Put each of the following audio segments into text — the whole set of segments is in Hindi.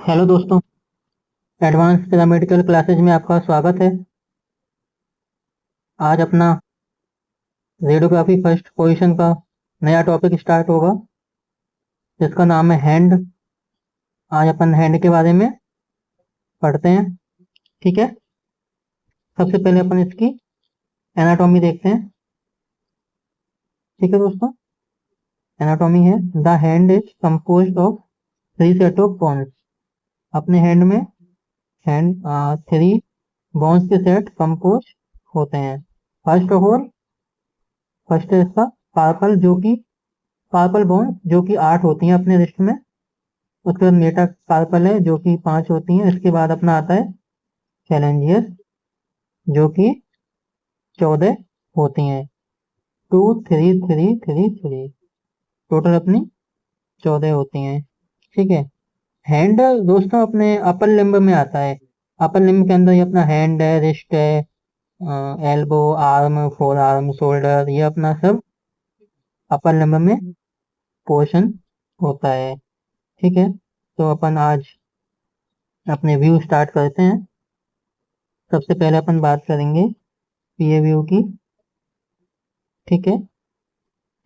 हेलो दोस्तों, एडवांस पैरामेडिकल क्लासेज में आपका स्वागत है। आज अपना रेडियोग्राफी फर्स्ट पोजीशन का नया टॉपिक स्टार्ट होगा, जिसका नाम है हैंड। आज अपन हैंड के बारे में पढ़ते हैं। ठीक है, सबसे पहले अपन इसकी एनाटॉमी देखते हैं। ठीक है दोस्तों, एनाटॉमी है the hand is composed of three set of bones. अपने हैंड में थ्री बोन्स के सेट कंपोज होते हैं। फर्स्ट है इसका कार्पल, कार्पल बोन जो कि 8 होती हैं अपने रिस्ट में। उसके बाद मेटा कार्पल है जो कि 5 होती हैं। इसके बाद अपना आता है फैलेंजियस जो कि 14 होती हैं। 2 3 3 3 3 टोटल अपनी 14 होती हैं। ठीक है, हैंड दोस्तों अपने अपर लिम्ब में आता है। अपर लिम्ब के अंदर ये अपना हैंड है, रिस्ट है, elbow, arm, four arm, shoulder, ये अपना सब अपर लिम्ब में पोर्शन होता है। ठीक है, तो अपन आज अपने व्यू स्टार्ट करते हैं। सबसे पहले अपन बात करेंगे पीए व्यू की। ठीक है,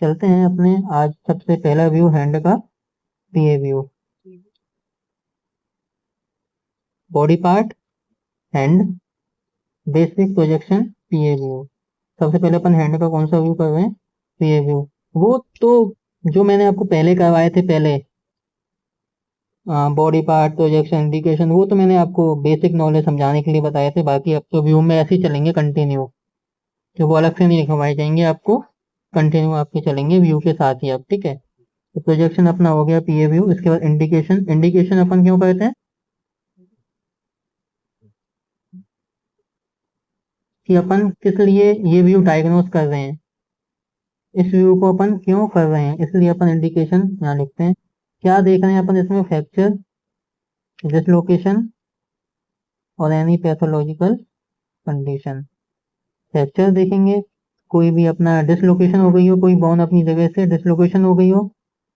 चलते हैं अपने आज सबसे पहला व्यू हैंड का, PA view. Body part hand, basic projection, PA view. सबसे पहले अपन हैंड का कौन सा व्यू कर रहे हैं? पीए व्यू। वो तो जो मैंने आपको पहले करवाए थे, पहले बॉडी पार्ट प्रोजेक्शन इंडिकेशन, वो तो मैंने आपको बेसिक नॉलेज समझाने के लिए बताए थे। बाकी अब तो व्यू में ऐसे ही चलेंगे कंटिन्यू, जो वो अलग से नहीं लिखवाए जाएंगे आपको, कंटिन्यू आपके चलेंगे व्यू के साथ ही अब। ठीक है, तो प्रोजेक्शन अपना हो गया पीए व्यू। इसके बाद इंडिकेशन। इंडिकेशन अपन क्यों करते हैं कि अपन किस लिए ये व्यू डायग्नोस कर रहे हैं, इस व्यू को अपन क्यों कर रहे हैं, इसलिए अपन इंडिकेशन यहाँ लिखते हैं। क्या देख रहे हैं अपन इसमें? फ्रैक्चर, डिसलोकेशन और एनी पैथोलॉजिकल कंडीशन। फ्रैक्चर देखेंगे, कोई भी अपना डिसलोकेशन हो गई हो, कोई बोन अपनी जगह से डिसलोकेशन हो गई हो,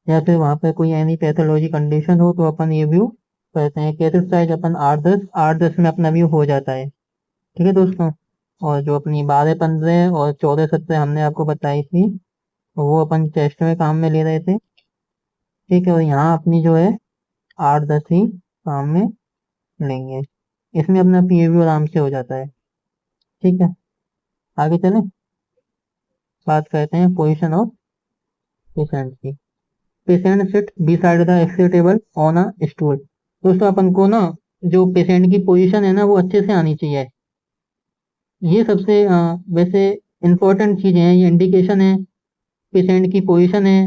या फिर वहां पर कोई एनी पैथोलॉजी कंडीशन हो, तो अपन ये व्यू करते हैं। कैसेट साइज अपन 8-10 में अपना व्यू हो जाता है। ठीक है दोस्तों, और जो अपनी 12-15 और 14-17 हमने आपको बताई थी, वो अपन टेस्ट में काम में ले रहे थे। ठीक है, और यहाँ अपनी जो है 8-10 ही काम में लेंगे। इसमें अपना पीएवी आराम से हो जाता है। ठीक है, आगे चलें, बात करते हैं पोजीशन ऑफ पेशेंट की। Patient sit beside the x ray table on a stool. दोस्तों अपन को ना जो पेशेंट की पोजीशन है ना, वो अच्छे से आनी चाहिए। ये सबसे वैसे इंपॉर्टेंट चीजें हैं। ये इंडिकेशन है, पेशेंट की पोजीशन है,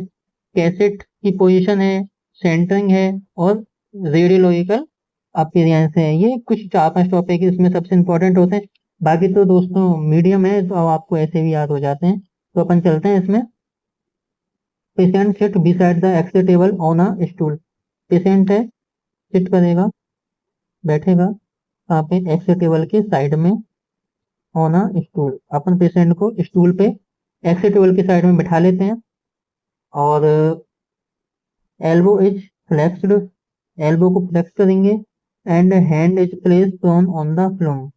कैसेट की पोजीशन है, सेंटरिंग है, और रेडियोलॉजिकल अपीयरेंस है। ये कुछ 4-5 टॉपिक इसमें सबसे इंपॉर्टेंट होते हैं। बाकी तो दोस्तों मीडियम है, तो आपको ऐसे भी याद हो जाते हैं। तो अपन चलते हैं इसमें। Patient sit beside the x ray table on a stool. Patient है, सिट करेगा, बैठेगा यहाँ पे एक्सरे टेबल के साइड में ऑन अ स्टूल। अपन पेशेंट को स्टूल पे एक्सरे टेबल के साइड में बिठा लेते हैं, और एल्बो इज फ्लेक्स्ड, एल्बो को फ्लेक्स करेंगे, and hand is place prone on the film.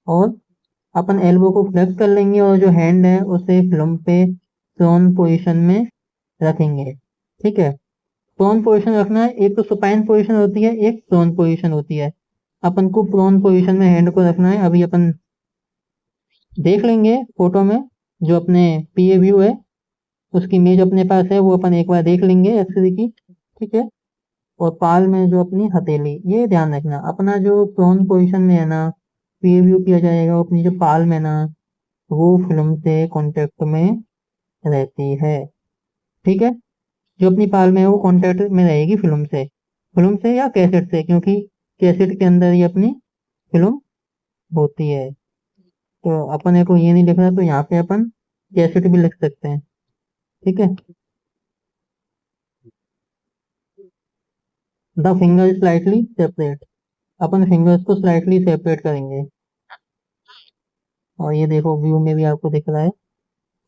और अपन एल्बो को फ्लेक्स कर लेंगे और जो हैंड है उसे फ्लूम पे प्रोन पोजीशन में रखेंगे। ठीक है, प्रोन पोजीशन रखना है। एक तो सुपाइन पोजीशन होती है, एक प्रोन पोजीशन होती है। अपन को प्रोन पोजीशन में हैंड को रखना है। अभी अपन देख लेंगे फोटो में, जो अपने पीए व्यू है उसकी इमेज अपने पास है, वो अपन एक बार देख लेंगे एक्सरे की। ठीक है, और पाल में जो अपनी हथेली, ये ध्यान रखना। अपना जो प्रोन पोजीशन में है ना, पीए व्यू किया जाएगा, वो अपनी जो पाल में ना, वो फिल्म से कांटेक्ट में रहती है। ठीक है, जो अपनी पाल में है वो कांटेक्ट में रहेगी फिल्म से या कैसेट से, क्योंकि कैसेट के अंदर ही अपनी फिल्म होती है। तो अपन को ये नहीं लिखना, तो यहाँ पे अपन कैसेट भी लिख सकते हैं। ठीक है, the finger slightly separate. Upon fingers को स्लाइटली सेपरेट करेंगे, और ये देखो व्यू में भी आपको दिख रहा है।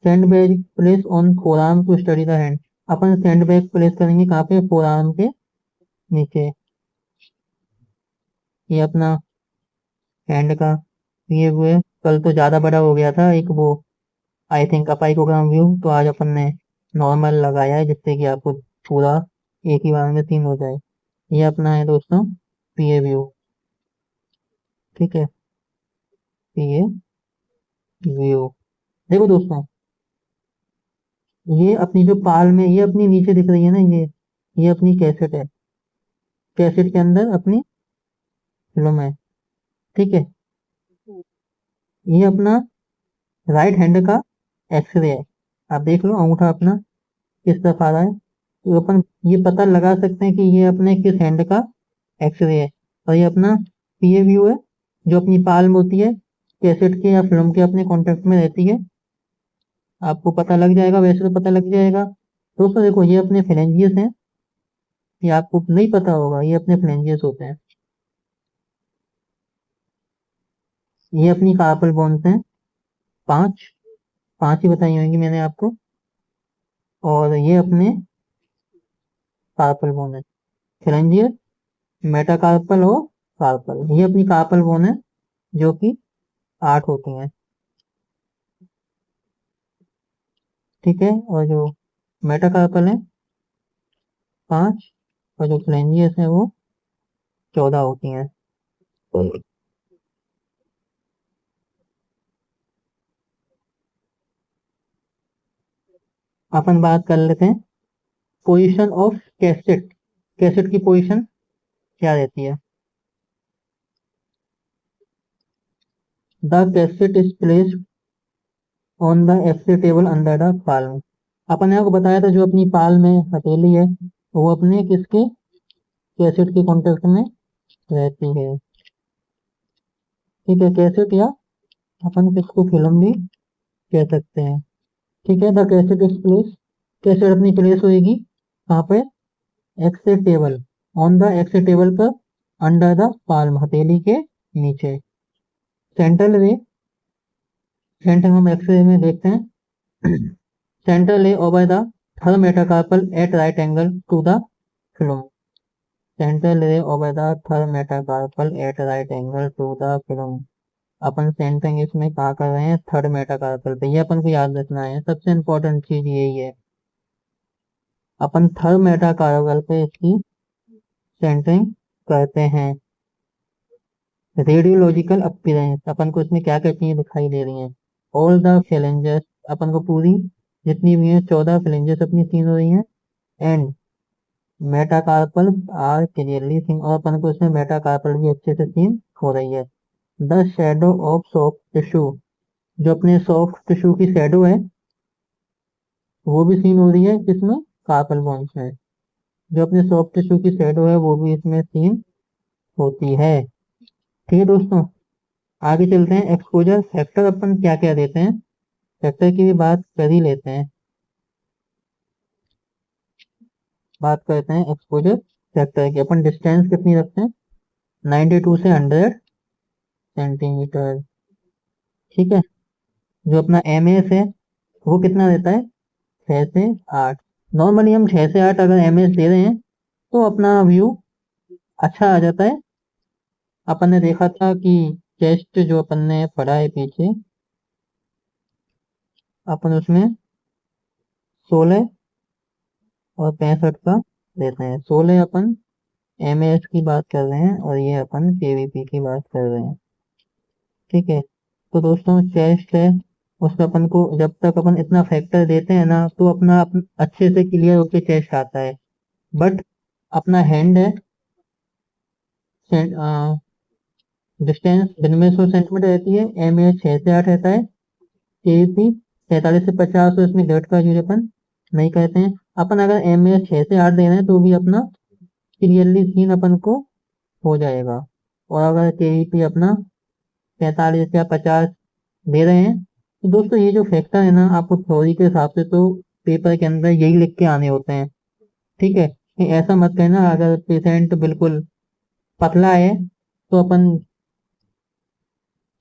Sand bag place on forearm to steady the hand. अपन सैंड बैग प्लेस करेंगे कहाँ पे? फोर आर्म के नीचे। ये अपना हैंड का ये हुए। कल तो ज़्यादा बड़ा हो गया था एक वो आई थिंक अपाइकोग्राम व्यू, तो आज अपन ने नॉर्मल लगाया है जिससे कि आपको पूरा एक ही बार में सीन हो जाए। ये अपना है दोस्तों पीए व्यू। ठीक है, पीए व्यू। देखो दोस्तों, ये अपनी जो पाल में ये अपनी नीचे दिख रही है ना, ये अपनी कैसेट है। कैसेट के अंदर अपनी फिल्म है। ठीक है, ये अपना राइट हैंड का एक्सरे है। आप देख लो अंगूठा अपना किस तरफ आ रहा है, तो अपन ये पता लगा सकते हैं कि ये अपने किस हैंड का एक्सरे है। और ये अपना पीए व्यू है, जो अपनी पाल्म होती है कैसेट के या फिल्म के अपने कॉन्टेक्ट में रहती है। आपको पता लग जाएगा, वैसे तो पता लग जाएगा। दोस्तों देखो, ये अपने फ्लेंजियस हैं। ये आपको नहीं पता होगा, ये अपने फ्लेंजियस होते हैं। ये अपनी कार्पल बोन्स हैं, 5 5 ही बताई होंगी मैंने आपको। और ये अपने कार्पल बोन है, फ्लेंजियस, मेटाकार्पल और कार्पल। ये अपनी कार्पल बोन है जो कि 8 होती हैं। ठीक है, और जो मेटाकार्पल है 5, और जो फ्लेंजियस है वो 14 होती हैं। अपन बात कर लेते हैं पोजीशन ऑफ कैसेट। कैसेट की पोजीशन क्या रहती है? The cassette is placed on the x ray table under the palm. अपन ने आपको बताया था जो अपनी पाल में हथेली है वो अपने किसके कैसेट के कॉन्टेक्ट में रहती है। ठीक है, कैसेट या अपन किसको फिल्म भी कह सकते हैं। ठीक है, the cassette is place, cassette अपनी प्लेस होगी कहाँ पे? X ray table, on the x ray table पर, अंडर द पाल्म हथेली के नीचे। सेंट्रल रे, सेंटर हम एक्सरे में देखते हैं। Central ray over the third metacarpal at right angle to the film. Central ray over the third metacarpal at right angle to the film. अपन सेंटरिंग इसमें कहाँ कर रहे हैं? थर्ड मेटाकार्पल पे। ये अपन को याद रखना है, सबसे इम्पोर्टेंट चीज यही है। अपन थर्ड मेटाकार्पल पे इसकी सेंटरिंग करते हैं। रेडियोलॉजिकल अपीयरेंस, अपन को इसमें क्या क्या चीजें दिखाई दे रही हैं? ऑल द फ्लेंजेस, अपन को पूरी जितनी भी हैं 14 फ्लेंजेस अपनी सीन हो रही हैं। And metacarpal are clearly seen, और अपन को इसमें मेटाकार्पल भी अच्छे से सीन हो रही है। The shadow of soft tissue, जो अपने सॉफ्ट टिश्यू की शेडो है वो भी सीन हो रही है, किसमें? कार्पल बोन्स में। जो अपने सॉफ्ट टिश्यू की शेडो है वो भी इसमें सीन होती है। ठीक है दोस्तों, आगे चलते हैं। एक्सपोजर फैक्टर अपन क्या क्या देते हैं, फैक्टर की भी बात कर ही लेते हैं। बात करते हैं एक्सपोजर फैक्टर की। अपन डिस्टेंस कितनी रखते हैं? 92 से 100 सेंटीमीटर। ठीक है, जो अपना एम एस है वो कितना देता है? 6 से 8। नॉर्मली हम 6 से 8 अगर एम एस दे रहे हैं तो अपना व्यू अच्छा आ जाता है। अपन ने देखा था कि चेस्ट जो अपन ने पढ़ा है पीछे, अपन उसमें 16 और 65 का देते हैं। 16 अपन एम एस की बात कर रहे हैं और ये अपन केवीपी की बात कर रहे हैं। ठीक है, तो दोस्तों चेस्ट है, उसमें अपन को जब तक अपन इतना फैक्टर देते हैं ना तो अपना अच्छे से क्लियर होके चेस्ट आता है। बट अपना हैंड है, डिस्टेंस दिन में 100 सेंटीमीटर रहती है, एम ए 6 से 8 रहता है, केवीपी 43 से 50, तो इसमें ग्रेड का यूज अपन नहीं कहते हैं। अपन अगर एम ए 6 से 8 दे रहे हैं तो भी अपना क्लियरली सीन अपन को हो जाएगा। और अगर केवीपी अपना 45 या 50 दे रहे हैं तो दोस्तों ये जो फैक्टर है ना, आपको थ्योरी के हिसाब से तो पेपर के अंदर यही लिख के आने होते हैं। ठीक है, कि ऐसा मत कहना अगर पेशेंट बिल्कुल पतला है तो अपन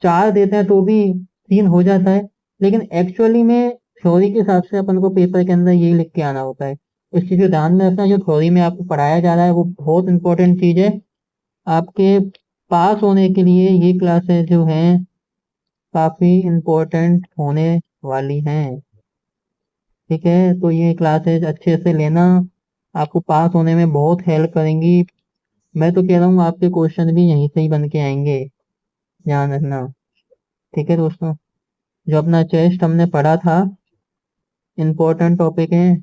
4 देते हैं तो भी सीन हो जाता है। लेकिन एक्चुअली में थ्योरी के हिसाब से अपन को पेपर के अंदर यही लिख के आना होता है। इस चीज को ध्यान में रखना, जो थ्योरी में आपको पढ़ाया जा रहा है वो बहुत इंपॉर्टेंट चीज है। आपके पास होने के लिए ये क्लासेस जो हैं काफी इम्पोर्टेंट होने वाली हैं। ठीक है, तो ये क्लासेस अच्छे से लेना, आपको पास होने में बहुत हेल्प करेंगी। मैं तो कह रहा हूँ आपके क्वेश्चन भी यहीं से ही बन के आएंगे, ध्यान रखना। ठीक है दोस्तों, जो अपना चेस्ट हमने पढ़ा था, इम्पोर्टेंट टॉपिक है।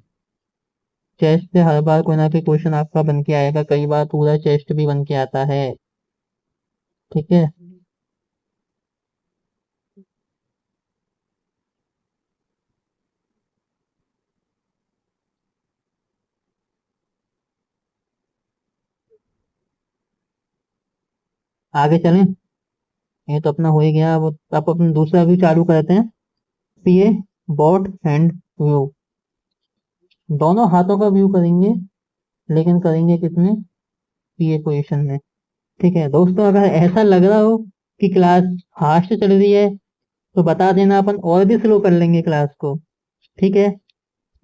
चेस्ट से हर बार कोई ना कोई क्वेश्चन आपका बन के आएगा, कई बार पूरा चेस्ट भी बन के आता है। ठीक है, आगे चलें। ये तो अपना हो ही गया, अब आप अपना दूसरा व्यू चालू करते हैं। पीए बॉट हैंड व्यू, दोनों हाथों का व्यू करेंगे, लेकिन करेंगे किसमें? पीए पोजीशन में। ठीक है दोस्तों, अगर ऐसा लग रहा हो कि क्लास फास्ट चल रही है तो बता देना, अपन और भी स्लो कर लेंगे क्लास को। ठीक है,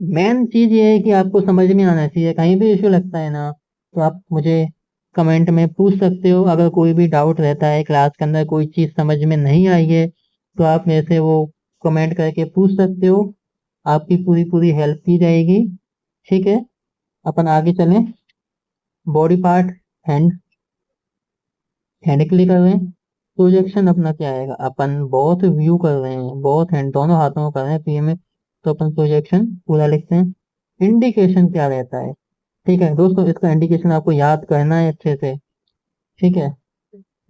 मेन चीज ये है कि आपको समझ में आना चाहिए। कहीं भी इश्यू लगता है ना तो आप मुझे कमेंट में पूछ सकते हो। अगर कोई भी डाउट रहता है, क्लास के अंदर कोई चीज समझ में नहीं आई है, तो आप मेरे से वो कमेंट करके पूछ सकते हो। आपकी पूरी पूरी हेल्प की जाएगी। ठीक है, अपन आगे चलें। Body part, hand, hand click कर रहे हैं। प्रोजेक्शन अपना क्या आएगा? अपन बहुत व्यू कर रहे हैं, बहुत हैंड दोनों हाथों में कर रहे हैं पीए में, तो अपन प्रोजेक्शन पूरा लिखते हैं। इंडिकेशन क्या रहता है? ठीक है दोस्तों, इसका इंडिकेशन आपको याद करना है अच्छे से। ठीक है,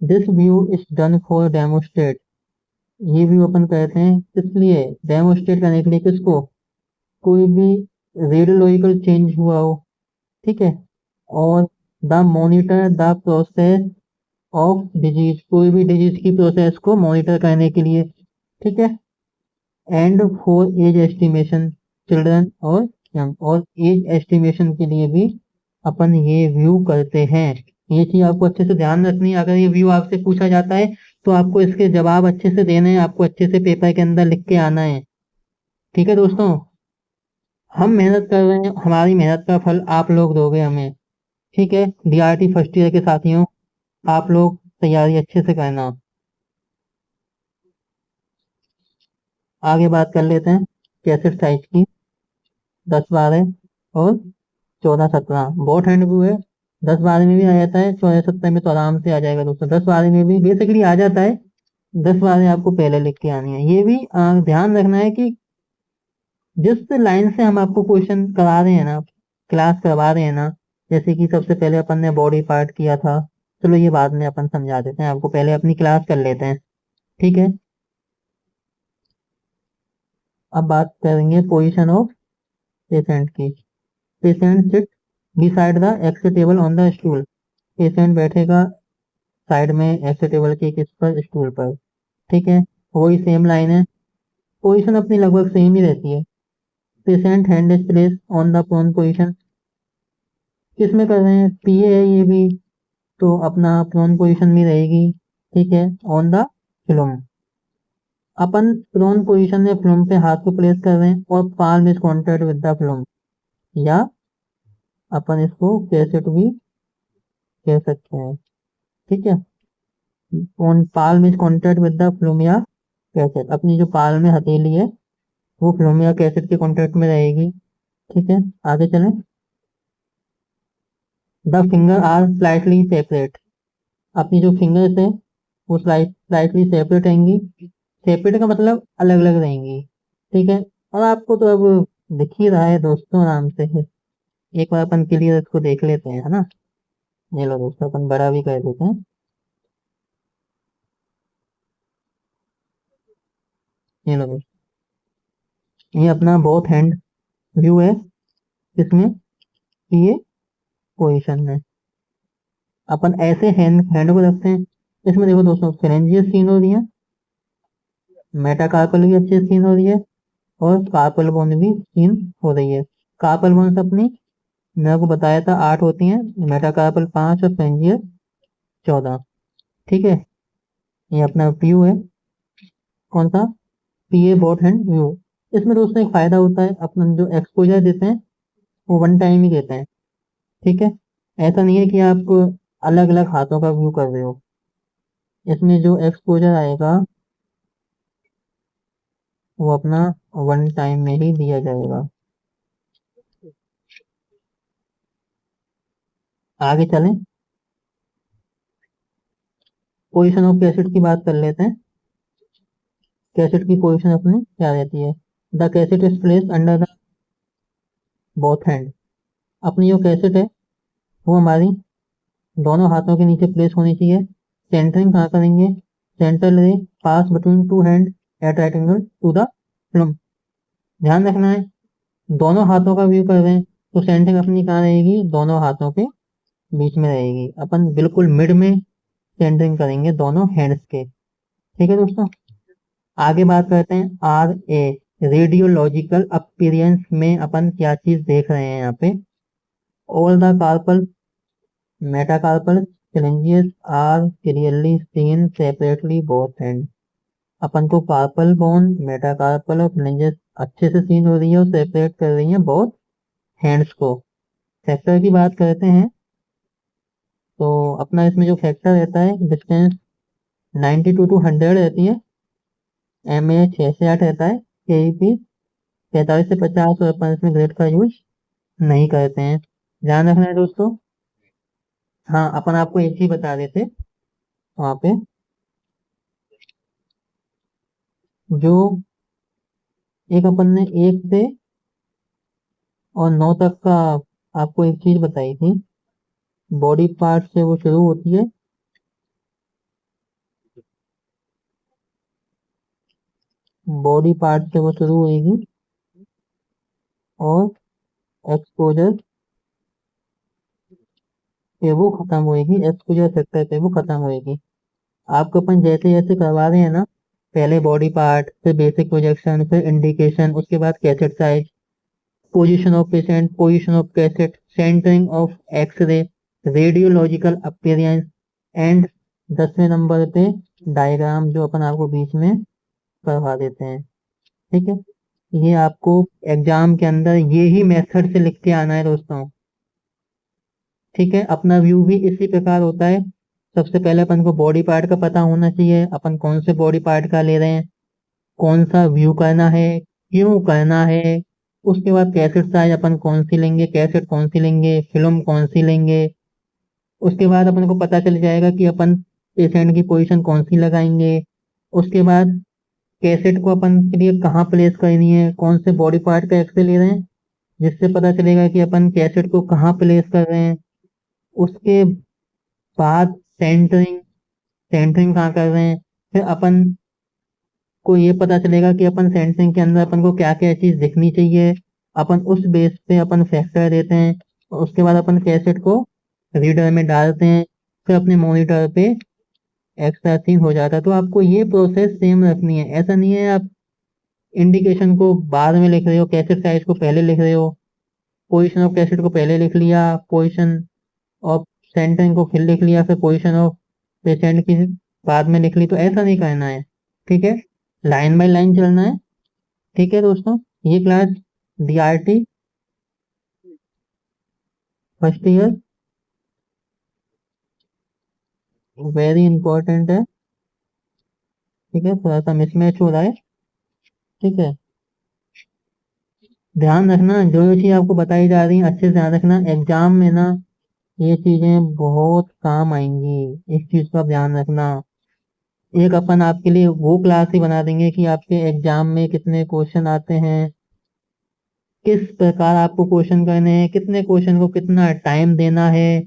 this view is done for demonstrate. ये व्यू अपन कहते हैं किस लिए? डेमोस्ट्रेट करने के लिए। किसको? कोई भी रेडियोलॉजिकल चेंज हुआ हो। ठीक है, और the monitor the process of disease, कोई भी डिजीज की प्रोसेस को मॉनिटर करने के लिए। ठीक है, and for age estimation, children और यंग, और एज एस्टिमेशन के लिए भी अपन ये व्यू करते हैं। ये चीज आपको अच्छे से ध्यान रखनी है। अगर ये व्यू आपसे पूछा जाता है तो आपको इसके जवाब अच्छे से देने हैं, आपको अच्छे से पेपर के अंदर लिख के आना है। ठीक है दोस्तों, हम मेहनत कर रहे हैं, हमारी मेहनत का फल आप लोग दोगे हमें। ठीक है, डीआरटी फर्स्ट ईयर के साथियों, आप लोग तैयारी अच्छे से करना। आगे बात कर लेते हैं कैसेट साइज की। 10 12 और 14 17 बोट हैंड व्यू है। 10 12 में भी आ जाता है, 14 17 में तो आराम से आ जाएगा दोस्तों। 10 12 में भी बेसिकली आ जाता है। 10 12 आपको पहले लिख के आनी है। ये भी ध्यान रखना है कि जिस लाइन से हम आपको क्वेश्चन करा रहे हैं ना, क्लास करवा रहे हैं ना, जैसे कि सबसे पहले अपन ने बॉडी पार्ट किया था, चलो ये बाद में अपन समझा देते हैं आपको, पहले अपनी क्लास कर लेते हैं। ठीक है, अब बात करेंगे पोजीशन ऑफ पेशेंट की। Patient sit beside the x table on the stool. Patient बैठेगा साइड में एक्स टेबल के किस पर? स्टूल पर। ठीक है, वही सेम लाइन है, पोजीशन अपनी लगभग सेम ही रहती है। Patient hand is place on the prone position. किस में कर रहे हैं? पीए है ये भी, तो अपना प्रोन पोजीशन में रहेगी। ठीक है, ऑन द फिल्म। अपन प्रोन पोजीशन में फिल्म पे हाथ को प्लेस कर रहे हैं और palm is contact with the film, या अपन इसको कैसेट भी कह सकते हैं। ठीक है, on palm is contact with the film या कैसेट, अपनी जो पाल में हथेली है वो फिल्म या कैसेट के कॉन्टेक्ट में रहेगी। ठीक है, आगे चलें। The finger are slightly separate. अपनी जो फिंगर्स है वो स्लाइटली सेपरेट रहेंगी। सेपरेट का मतलब अलग अलग रहेंगी। ठीक है, और आपको तो अब दिख ही रहा है दोस्तों आराम से। एक बार अपन क्लियर इसको देख लेते हैं, है ना। ये लो दोस्तों, अपन बड़ा भी कर देते हैं। ये लो दोस्तों, ये अपना बोथ हैंड व्यू है। इसमें ये पोजीशन में अपन ऐसे हैंड हैंड को रखते हैं। इसमें देखो दोस्तों, फ्रेंजियस सीन हो रही है, मेटाकार्पल भी अच्छे सीन हो रही है, और कार्पल बोन भी सीन हो रही है। कार्पल बोन्स अपनी मैंने आपको बताया था 8 होती हैं, मेटाकार्पल 5 और फ्रेंजियस 14। ठीक है, ये अपना व्यू है। कौन सा? पीए बोट हैंड व्यू। इसमें दोस्तों एक फायदा होता है, अपन जो एक्सपोजर देते हैं वो वन टाइम ही देते हैं। ठीक है, ऐसा नहीं है कि आप अलग अलग हाथों का व्यू कर रहे हो। इसमें जो एक्सपोजर आएगा वो अपना 1 टाइम में ही दिया जाएगा। आगे चलें, पोजीशन ऑफ कैसेट की बात कर लेते हैं। कैसेट की पोजीशन अपनी क्या रहती है? The cassette is placed under the both hand. अपनी जो कैसेट है वो हमारी दोनों हाथों के नीचे प्लेस होनी चाहिए। सेंटरिंग कहाँ करेंगे? Central ray pass between two hand at right angle to the film. ध्यान रखना है, दोनों हाथों का व्यू कर रहे हैं तो सेंटरिंग अपनी कहाँ रहेगी? दोनों हाथों के बीच में रहेगी। अपन बिल्कुल मिड में सेंटरिंग करेंगे दोनों हैंड्स के। ठीक है दोस्तों, आगे बात करते हैं आर ए रेडियोलॉजिकल अपीयरेंस में अपन क्या चीज देख रहे हैं यहाँ पे। All the carpal metacarpal phalanges are clearly seen separately both hand. अपन को कार्पल बोन, मेटाकार्पल और फ्लेंजेस अच्छे से सीन हो रही है और सेपरेट कर रही है बोथ हैंड्स को। फैक्टर की बात करते हैं तो अपना इसमें जो फैक्टर रहता है डिस्टेंस 92 to 100 रहती है। एम ए 6 से 8 रहता है। के ई पी 45 से 50 और अपन इसमें ग्रेड का यूज नहीं करते हैं। ध्यान रखना है दोस्तों। हाँ, अपन आपको एक चीज बता देते वहाँ पे, जो एक अपन ने 1 से और 9 तक का आपको एक चीज बताई थी, बॉडी पार्ट से वो शुरू होती है। बॉडी पार्ट से वो शुरू होगी और एक्सपोजर पे वो खत्म होएगी, एक्सपोजर फैक्टर पे वो खत्म होएगी। आपको अपन जैसे जैसे करवा रहे हैं ना, पहले बॉडी पार्ट, फिर बेसिक प्रोजेक्शन, फिर इंडिकेशन, उसके बाद cassette size, position of patient, position of cassette, centering of x-ray, radiological appearance and 10वें नंबर पे डायग्राम जो अपन आपको बीच में करवा देते हैं। ठीक है, ये आपको एग्जाम के अंदर ये ही मेथड से लिख के आना है दोस्तों। ठीक है, अपना व्यू भी इसी प्रकार होता है। सबसे पहले अपन को बॉडी पार्ट का पता होना चाहिए, अपन कौन से बॉडी पार्ट का ले रहे हैं, कौन सा व्यू करना है, क्यों करना है। उसके बाद कैसेट साइज अपन कौन सी लेंगे, कैसेट कौन सी लेंगे, फिल्म कौन सी लेंगे। उसके बाद अपन को पता चल जाएगा कि अपन पेशेंट की पोजीशन कौन सी लगाएंगे। उसके बाद कैसेट को अपन के लिए कहाँ प्लेस करनी है, कौन से बॉडी पार्ट का एक्सरे ले रहे हैं, जिससे पता चलेगा कि अपन कैसेट को कहाँ प्लेस कर रहे हैं। उसके बाद सेंटरिंग, सेंटरिंग कहाँ कर रहे हैं, फिर अपन को ये पता चलेगा कि अपन सेंटरिंग के अंदर अपन को क्या क्या चीज दिखनी चाहिए। अपन उस बेस पे अपन फैक्टर देते हैं और उसके बाद अपन कैसेट को रीडर में डालते हैं, फिर अपने मॉनिटर पे एक्स्ट्रा सीन हो जाता है। तो आपको ये प्रोसेस सेम रखनी है, ऐसा नहीं है आप इंडिकेशन को बाद में लिख रहे हो, कैसेट साइज को पहले लिख रहे हो, पोजीशन ऑफ कैसेट को पहले लिख लिया, पोजीशन ऑफ सेंटरिंग को फिर लिख लिया, फिर पोजीशन ऑफ पेशेंट की बाद में लिख ली। तो ऐसा नहीं करना है। ठीक है, लाइन बाय लाइन चलना है। ठीक है दोस्तों, ये class DRT first year very important है। ठीक है, थोड़ा सा मिसमैच हो रहा है। ठीक है, ध्यान रखना, जो जो चीज आपको बताई जा रही है अच्छे से ध्यान रखना। एग्जाम में ना ये चीजें बहुत काम आएंगी, इस चीज का आप ध्यान रखना। एक अपन आपके लिए वो क्लास ही बना देंगे कि आपके एग्जाम में कितने क्वेश्चन आते हैं, किस प्रकार आपको क्वेश्चन करने हैं, कितने क्वेश्चन को कितना टाइम देना है,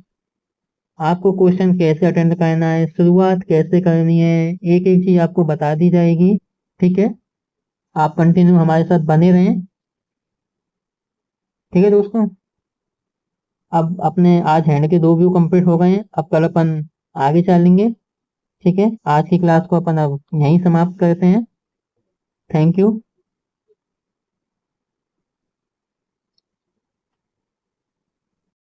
आपको क्वेश्चन कैसे अटेंड करना है, शुरुआत कैसे करनी है, एक एक चीज आपको बता दी जाएगी। ठीक है, आप कंटिन्यू हमारे साथ बने रहें। ठीक है दोस्तों, अब अपने आज हैंड के 2 व्यू कंप्लीट हो गए हैं, अब कल अपन आगे चलेंगे। ठीक है, आज की क्लास को अपन अब यहीं समाप्त करते हैं। Thank you.